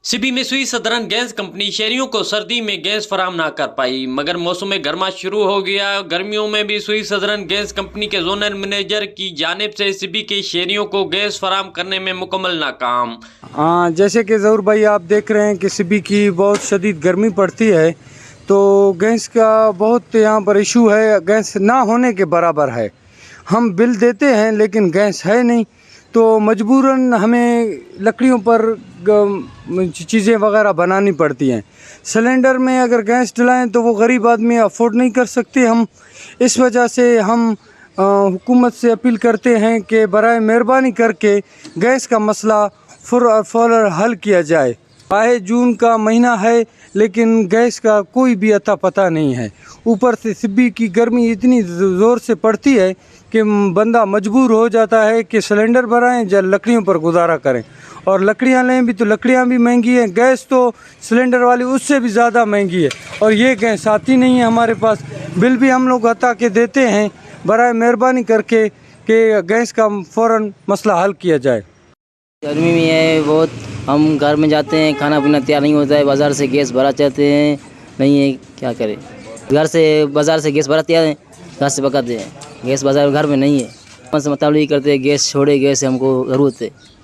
सिबी में सुई southern gas company शहरियों को सर्दी में गैस फराहम ना कर पाई, मगर मौसम गर्मा शुरू हो गया। गर्मियों में भी सुई सदरन गैस कंपनी के जोनल मैनेजर की जानिब से सिबी के शहरियों को गैस फराहम करने में मुकम्मल नाकाम। जैसे कि ज़रूर भाई आप देख रहे हैं कि सिबी की बहुत शदीद गर्मी पड़ती है, तो गैस का बहुत यहाँ पर इशू है। गैस ना होने के बराबर है। हम बिल देते हैं लेकिन गैस है नहीं, तो मजबूरन हमें लकड़ियों पर चीज़ें वगैरह बनानी पड़ती हैं। सिलेंडर में अगर गैस डलाएं तो वो गरीब आदमी अफोर्ड नहीं कर सकते। हम इस वजह से हम हुकूमत से अपील करते हैं कि बराए मेहरबानी करके गैस का मसला फौरन हल किया जाए। आए जून का महीना है लेकिन गैस का कोई भी अता पता नहीं है। ऊपर से सिबी की गर्मी इतनी ज़ोर से पड़ती है कि बंदा मजबूर हो जाता है कि सिलेंडर भराएं या लकड़ियों पर गुजारा करें। और लकड़ियां लें भी तो लकड़ियां भी महंगी हैं, गैस तो सिलेंडर वाली उससे भी ज़्यादा महंगी है, और ये गैस आती नहीं है हमारे पास। बिल भी हम लोग हटा के देते हैं। बराए मेहरबानी करके कि गैस का फ़ौरन मसला हल किया जाए। गर्मी में है बहुत, हम घर में जाते हैं, खाना पीना तैयार नहीं होता है, बाज़ार से गैस भरा चाहते हैं, नहीं है क्या करें। बाज़ार से गैस भरा तैयार है, घर से पकाते हैं, गैस बाज़ार घर में नहीं है। हमसे मतलब ये करते हैं गैस छोड़े, गैस हमको ज़रूरत है।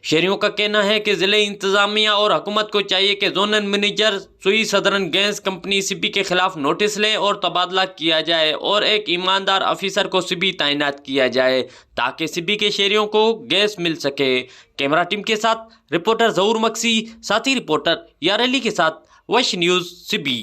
शहरियों का कहना है कि जिले इंतजामिया और हुकूमत को चाहिए कि जोनल मैनेजर सुई सदरन गैस कंपनी सिबी के खिलाफ नोटिस ले और तबादला किया जाए और एक ईमानदार अफसर को सिबी तैनात किया जाए ताकि सिबी के शहरियों को गैस मिल सके। कैमरा टीम के साथ रिपोर्टर ज़हूर मक्सी, साथी रिपोर्टर यार अली के साथ वश न्यूज़ सिबी।